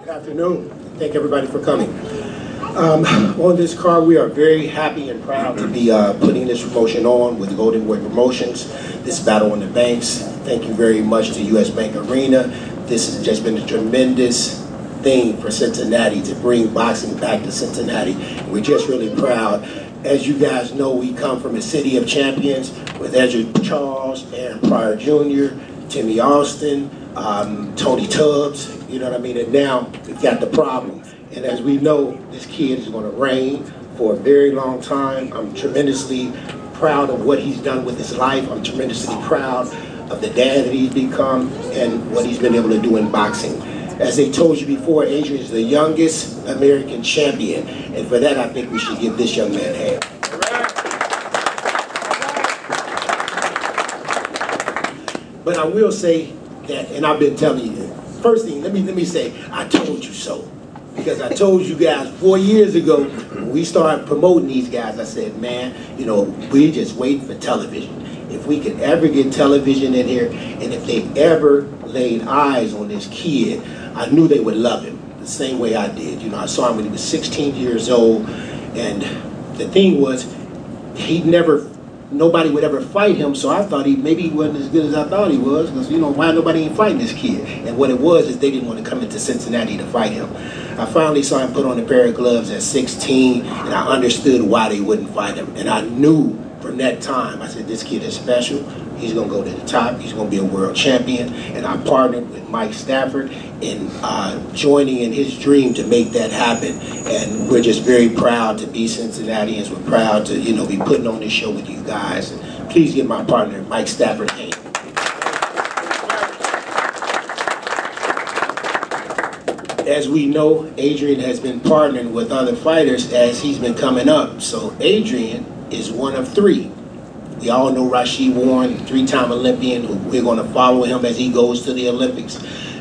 Afternoon. Thank everybody for coming. On this card, we are very happy and proud to be putting this promotion on with Golden Boy Promotions, this Battle on the Banks. Thank you very much to US Bank Arena. This has just been a tremendous thing for Cincinnati to bring boxing back to Cincinnati. We're just really proud. As you guys know, we come from a city of champions with Ezra Charles, Aaron Pryor Jr., Timmy Austin, Tony Tubbs, you know what I mean? And now we've got the problem. And as we know, this kid is going to reign for a very long time. I'm tremendously proud of what he's done with his life. I'm tremendously proud of the dad that he's become and what he's been able to do in boxing. As they told you before, Adrian is the youngest American champion. And for that, I think we should give this young man a hand. But I will say that, and I've been telling you, first thing, let me say, I told you so. Because I told you guys 4 years ago, when we started promoting these guys, I said, man, you know, we just waiting for television. If we could ever get television in here, and if they ever laid eyes on this kid, I knew they would love him the same way I did. You know, I saw him when he was 16 years old, and the thing was, nobody would ever fight him, so I thought maybe he wasn't as good as I thought he was, because, you know, why nobody ain't fighting this kid? And what it was is they didn't want to come into Cincinnati to fight him. I finally saw him put on a pair of gloves at 16, and I understood why they wouldn't fight him. And I knew from that time, I said, this kid is special. He's going to go to the top. He's going to be a world champion. And I partnered with Mike Stafford in joining in his dream to make that happen. And we're just very proud to be Cincinnatians. We're proud to, you know, be putting on this show with you guys. And please give my partner, Mike Stafford, a hand. As we know, Adrian has been partnering with other fighters as he's been coming up. So Adrian is one of three. We all know Rashid Warren, three-time Olympian. We're going to follow him as he goes to the Olympics.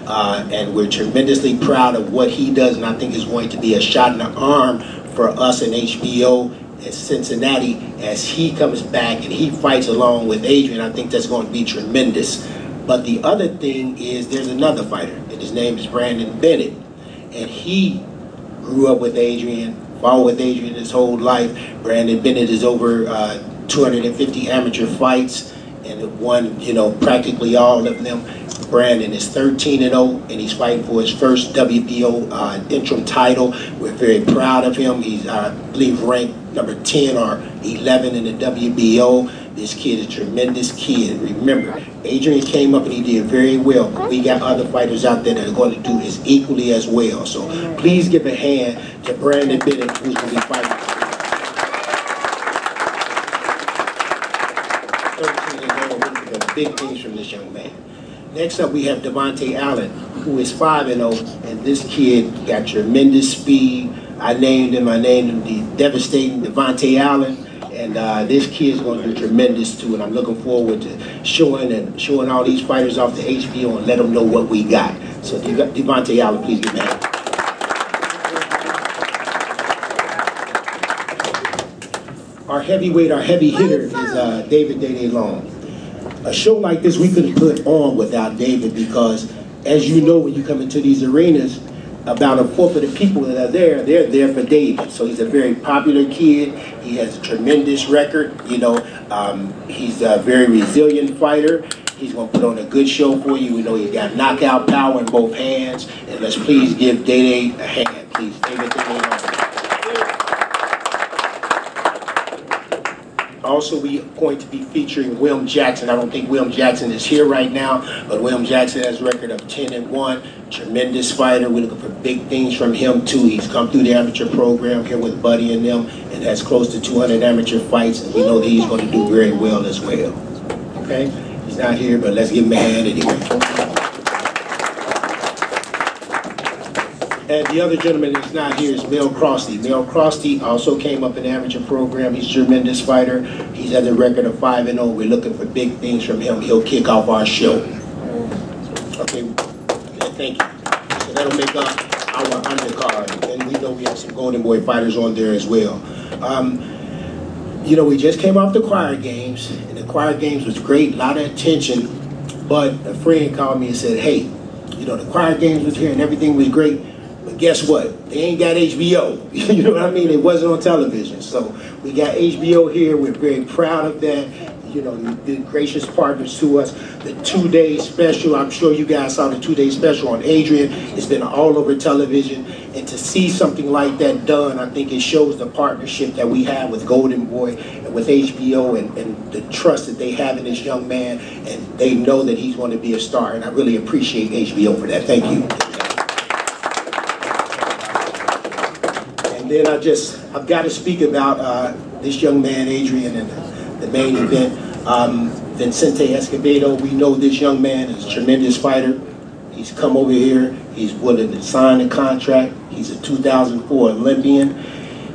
And we're tremendously proud of what he does, and I think it's going to be a shot in the arm for us in HBO in Cincinnati as he comes back and he fights along with Adrian. I think that's going to be tremendous. But the other thing is there's another fighter, and his name is Brandon Bennett. And he grew up with Adrian, followed with Adrian his whole life. Brandon Bennett is over 250 amateur fights and won, you know, practically all of them. Brandon is 13-0, and he's fighting for his first WBO interim title. We're very proud of him. He's, I believe, ranked number 10 or 11 in the WBO. This kid is a tremendous kid. Remember, Adrian came up and he did very well, but we got other fighters out there that are going to do as equally as well. So please give a hand to Brandon Bennett, who's going to be fighting. 13-0, big things from this young man. Next up, we have Devontae Allen, who is 5-0, and this kid got tremendous speed. I named him the devastating Devontae Allen, and this kid is going to do tremendous too, and I'm looking forward to showing all these fighters off to HBO and let them know what we got. So Devontae Allen, please give me a hand. Our heavyweight, our heavy hitter is David Dede Long. A show like this we couldn't put on without David because, as you know, when you come into these arenas, about a fourth of the people that are there, they're there for David. So he's a very popular kid. He has a tremendous record. You know, he's a very resilient fighter. He's going to put on a good show for you. We know he's got knockout power in both hands. And let's please give Dede a hand, please. David Dede. Also, we are going to be featuring William Jackson. I don't think William Jackson is here right now, but William Jackson has a record of 10-1. Tremendous fighter. We're looking for big things from him too. He's come through the amateur program here with Buddy and them, and has close to 200 amateur fights. And we know that he's going to do very well as well. Okay, he's not here, but let's give him a hand anyway. And the other gentleman that's not here is Mel Crosty. Mel Crosty also came up in the amateur program. He's a tremendous fighter. He's at a record of 5-0. We're looking for big things from him. He'll kick off our show. Okay, thank you. So that'll make up our undercard. And we know we have some Golden Boy fighters on there as well. You know, we just came off the choir games, and the choir games was great, a lot of attention. But a friend called me and said, hey, you know, the choir games was here and everything was great, But guess what? They ain't got HBO. You know what I mean? It wasn't on television. So we got HBO here. We're very proud of that. You know, the gracious partners to us. The 2-day special, I'm sure you guys saw the 2-day special on Adrian. It's been all over television. And to see something like that done, I think it shows the partnership that we have with Golden Boy and with HBO and the trust that they have in this young man. And they know that he's going to be a star. And I really appreciate HBO for that. Thank you. And then I've got to speak about this young man, Adrian, and the main event. Vicente Escobedo, we know this young man is a tremendous fighter. He's come over here, he's willing to sign a contract. He's a 2004 Olympian.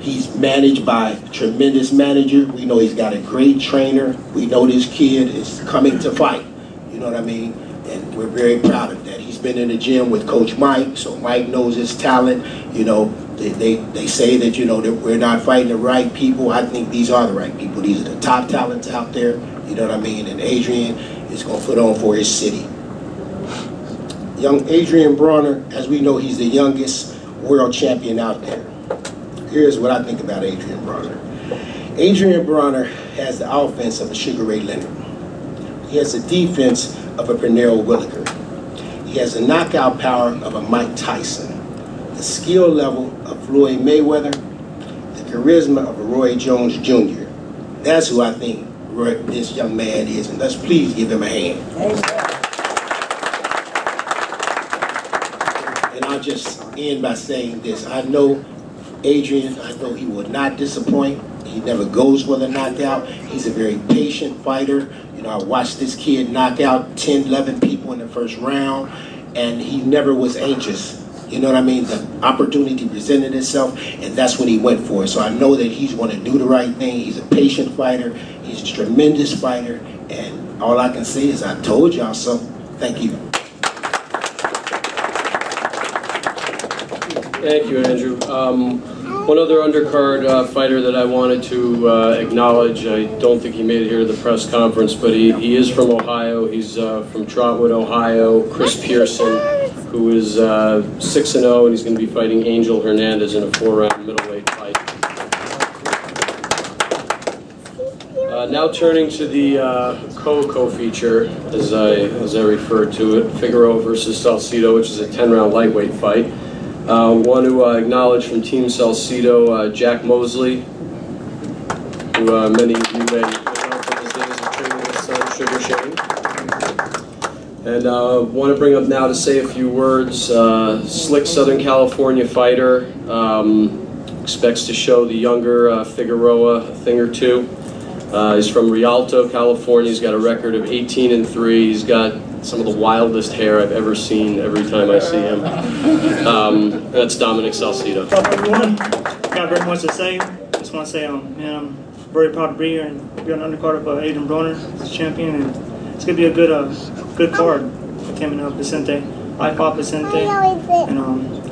He's managed by a tremendous manager. We know he's got a great trainer. We know this kid is coming to fight. You know what I mean? And we're very proud of that. He's been in the gym with Coach Mike, so Mike knows his talent. You know, they say that, you know, that we're not fighting the right people. I think these are the right people. These are the top talents out there. You know what I mean? And Adrian is going to put on for his city. Young Adrian Broner, as we know, he's the youngest world champion out there. Here's what I think about Adrian Broner. Adrian Broner has the offense of a Sugar Ray Leonard. He has the defense of a Pernell Whitaker. He has the knockout power of a Mike Tyson, the skill level of Floyd Mayweather, the charisma of a Roy Jones Jr. That's who I think this young man is, and let's please give him a hand. And I'll just end by saying this. I know Adrian, I know he will not disappoint. He never goes for the knockout. He's a very patient fighter. You know, I watched this kid knock out 10, 11 people in the first round, and he never was anxious. You know what I mean? The opportunity presented itself, and that's what he went for. So I know that he's going to do the right thing. He's a patient fighter. He's a tremendous fighter, and all I can say is I told y'all so. Thank you. Thank you, Andrew. One other undercard fighter that I wanted to acknowledge, I don't think he made it here to the press conference, but he is from Ohio. He's from Trotwood, Ohio. Chris Pearson, who is 6-0, and he's going to be fighting Angel Hernandez in a 4-round middleweight fight. Now turning to the co-feature, as I referred to it, Figueroa versus Salcido, which is a 10-round lightweight fight. Want to acknowledge from Team Salcido, Jack Mosley, who many of you may know from his days of training with his son, Sugar Shane. And want to bring up now to say a few words. Slick Southern California fighter, expects to show the younger Figueroa a thing or two. He's from Rialto, California. He's got a record of 18-3. He's got some of the wildest hair I've ever seen every time I see him. That's Dominic Salcido. What's up, everyone? Got very much to say. Just want to say, man, I'm very proud to be here and be on the undercard of Adrian Broner as champion, and it's gonna be a good card for him and Vicente. I fought Vicente, and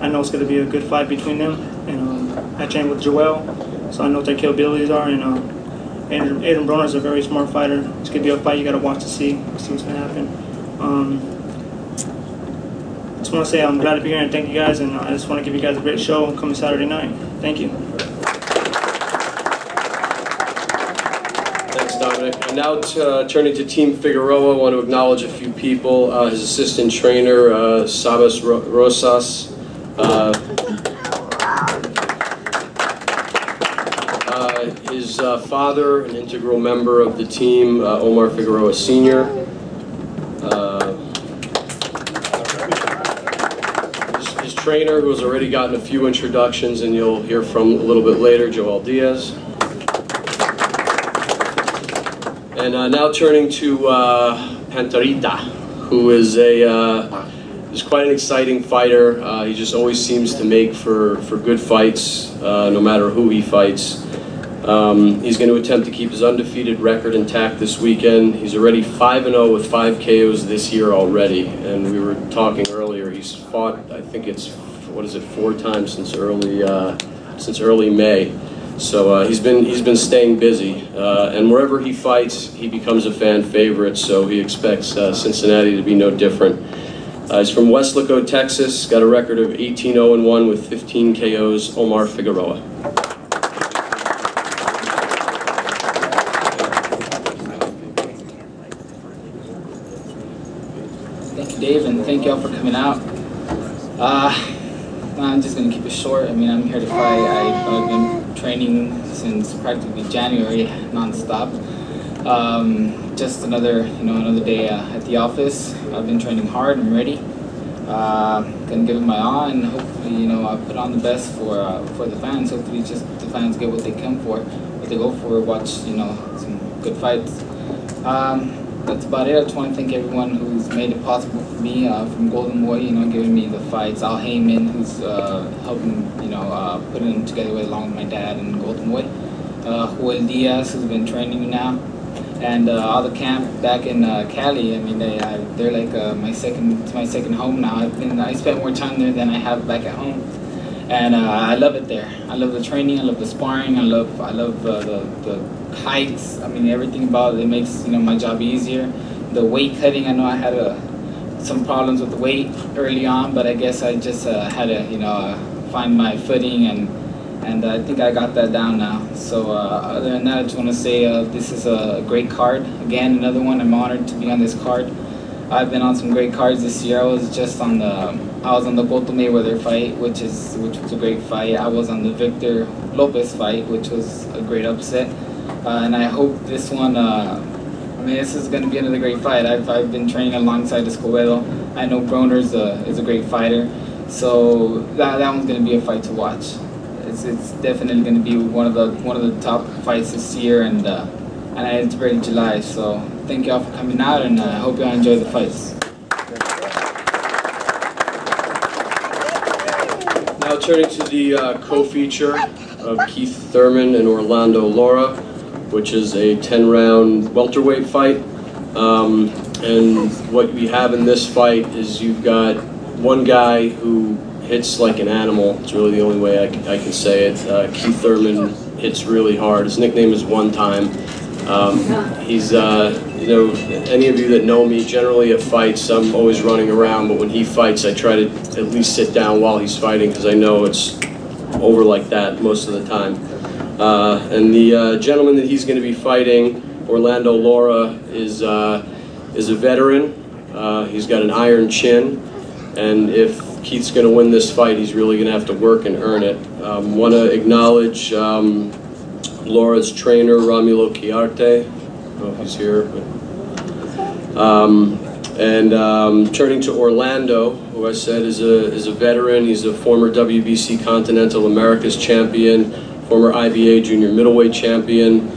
I know it's gonna be a good fight between them. And I trained with Joel, so I know what their capabilities are. And Adrian Broner is a very smart fighter. It's gonna be a fight you gotta watch to see what's gonna happen. I just want to say I'm glad to be here and thank you guys, and I just want to give you guys a great show coming Saturday night. Thank you. Thanks, Dominic. And now turning to Team Figueroa, I want to acknowledge a few people. His assistant trainer, Sabas Rosas. His father, an integral member of the team, Omar Figueroa Sr. His trainer, who has already gotten a few introductions and you'll hear from a little bit later, Joel Diaz. And now turning to Panterita, who is is quite an exciting fighter. He just always seems to make for good fights, no matter who he fights. He's going to attempt to keep his undefeated record intact this weekend. He's already 5-0 with 5 KOs this year already, and we were talking earlier. He's fought, I think it's 4 times since early May. So he's been staying busy, and wherever he fights, he becomes a fan favorite. So he expects Cincinnati to be no different. He's from Weslaco, Texas. Got a record of 18-0-1 with 15 KOs. Omar Figueroa. Thank you, Dave, and thank y'all for coming out. I'm just gonna keep it short. I mean, I'm here to fight. I've been training since practically January, non-stop. Just another day at the office. I've been training hard. I'm ready. Gonna give it my all, and hopefully, I'll put on the best for the fans. Hopefully, just the fans get what they come for, what they go for. Watch, some good fights. That's about it. I just want to thank everyone who's made it possible for me, from Golden Boy, giving me the fights. Al Heyman, who's helping, putting them together along with my dad and Golden Boy. Joel Diaz, who's been training me now. And all the camp back in Cali. I mean, they're like my second home now. I spent more time there than I have back at home, and I love it there. I love the training. I love the sparring. I love the hikes. I mean, everything about it makes my job easier. The weight cutting. I know I had some problems with the weight early on, but I guess I just had to find my footing, and I think I got that down now. So other than that, I just want to say this is a great card. Again, another one. I'm honored to be on this card. I've been on some great cards this year. I was on the Cotto Mayweather fight, which was a great fight. I was on the Victor Lopez fight, which was a great upset. And I hope this one. This is going to be another great fight. I've been training alongside Escobedo. I know Broner is a great fighter, so that one's going to be a fight to watch. It's definitely going to be one of the top fights this year, and it's already July. So thank y'all for coming out, and I hope y'all enjoy the fights. Now turning to the co-feature of Keith Thurman and Orlando Lora, which is a 10-round welterweight fight. And what we have in this fight is you've got one guy who hits like an animal. It's really the only way I can say it. Keith Thurman hits really hard. His nickname is One Time. He's, any of you that know me, generally at fights, I'm always running around, but when he fights, I try to at least sit down while he's fighting, because I know it's over like that most of the time. And the gentleman that he's going to be fighting, Orlando Lora, is a veteran. He's got an iron chin, and if Keith's going to win this fight, he's really going to have to work and earn it. Want to acknowledge Lora's trainer, Romulo Chiarte. I don't know if he's here. But, turning to Orlando, who I said is a veteran. He's a former WBC Continental Americas champion, former IBA junior middleweight champion,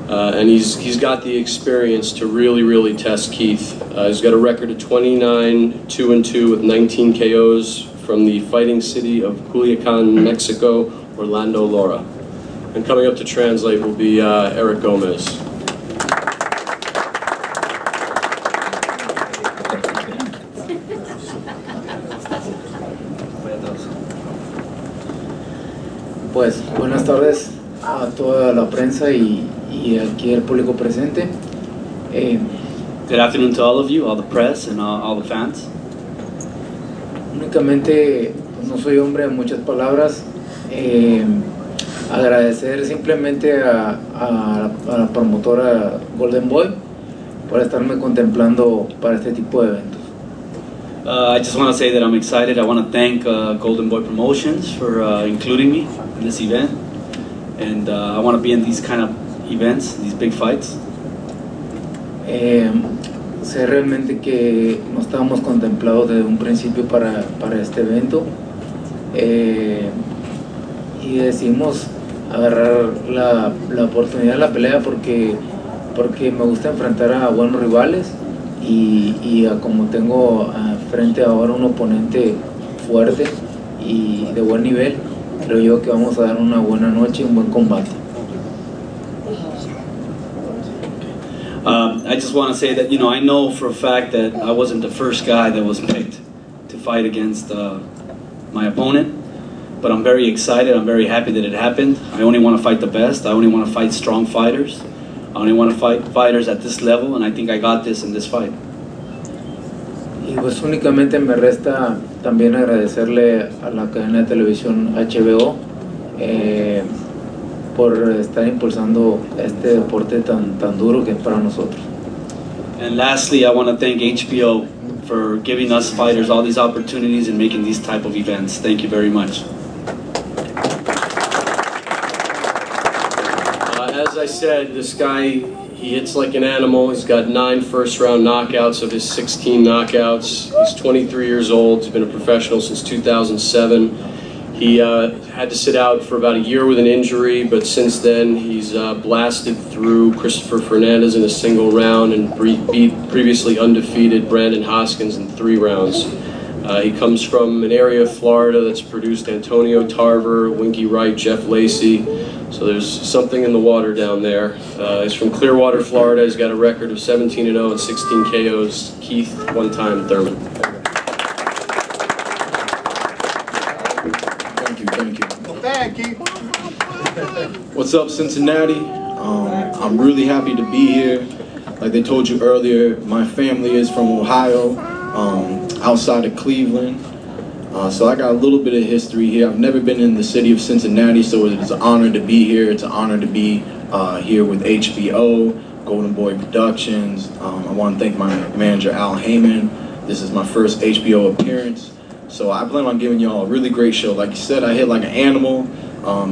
and he's got the experience to really test Keith. He's got a record of 29-2-2 with 19 KOs from the fighting city of Culiacan, Mexico, Orlando Lora. And coming up to translate will be Eric Gomez. Pues buenas tardes a toda la prensa y aquí el público presente. Good afternoon to all of you, all the press and all the fans. Únicamente, no soy hombre de muchas palabras. Agradecer simplemente a la promotora Golden Boy por estarme contemplando para este tipo de eventos. I just want to say that I'm excited. I want to thank Golden Boy Promotions for including me in this event, and I want to be in these kind of events, these big fights. Sé realmente que no estábamos contemplados desde un principio para este evento, y decidimos agarrar la oportunidad de la pelea porque me gusta enfrentar a buenos rivales y como tengo frente ahora un oponente fuerte y de buen nivel, creo yo que vamos a dar una buena noche y un buen combate. I just want to say that, I know for a fact that I wasn't the first guy that was picked to fight against my opponent, but I'm very excited. I'm very happy that it happened. I only want to fight the best. I only want to fight strong fighters. I only want to fight fighters at this level, and I think I got this in this fight. Y pues únicamente me resta también agradecerle a la cadena de televisión HBO por estar impulsando este deporte tan duro que es para nosotros. And lastly, I want to thank HBO for giving us fighters all these opportunities and making these type of events. Thank you very much. As I said, this guy, he hits like an animal. He's got 9 first-round knockouts of his 16 knockouts. He's 23 years old. He's been a professional since 2007. He had to sit out for about a year with an injury, but since then he's blasted through Christopher Fernandez in a single round and beat previously undefeated Brandon Hoskins in 3 rounds. He comes from an area of Florida that's produced Antonio Tarver, Winky Wright, Jeff Lacey. So there's something in the water down there. He's from Clearwater, Florida. He's got a record of 17-0 and 16 KOs. Keith Thurman. Thank you. What's up, Cincinnati? I'm really happy to be here. Like they told you earlier, my family is from Ohio, outside of Cleveland. So I got a little bit of history here. I've never been in the city of Cincinnati, so it's an honor to be here. It's an honor to be here with HBO, Golden Boy Productions. I want to thank my manager, Al Heyman. This is my first HBO appearance. So I plan on giving y'all a really great show. Like you said, I hit like an animal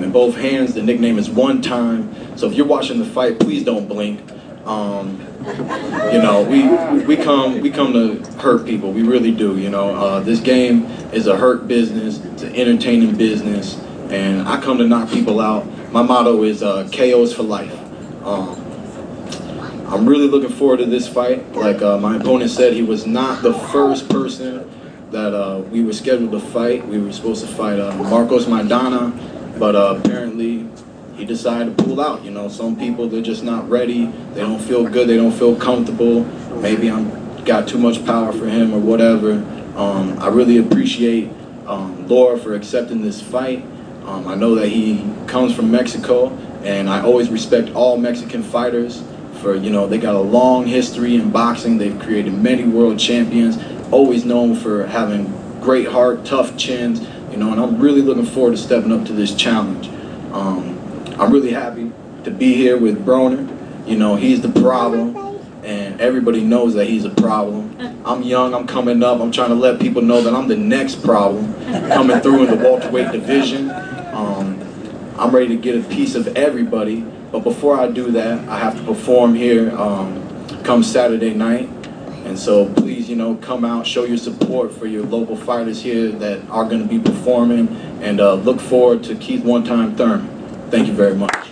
in both hands. The nickname is One Time. So if you're watching the fight, please don't blink. You know, we come to hurt people. We really do. You know, this game is a hurt business. It's an entertaining business, and I come to knock people out. My motto is KOs for life. I'm really looking forward to this fight. Like my opponent said, he was not the first person that we were scheduled to fight. We were supposed to fight Marcos Maidana, but apparently he decided to pull out. You know, some people, they're just not ready. They don't feel good. They don't feel comfortable. Maybe I'm got too much power for him or whatever. I really appreciate Lora for accepting this fight. I know that he comes from Mexico, and I always respect all Mexican fighters for, you know, they got a long history in boxing. They've created many world champions, always known for having great heart, tough chins, you know, and I'm really looking forward to stepping up to this challenge. I'm really happy to be here with Broner. You know, he's the problem, and everybody knows that he's a problem. I'm young, I'm coming up, I'm trying to let people know that I'm the next problem coming through in the welterweight division. I'm ready to get a piece of everybody, but before I do that, I have to perform here come Saturday night. And so please, you know, come out, show your support for your local fighters here that are going to be performing, and look forward to Keith One Time Thurman. Thank you very much.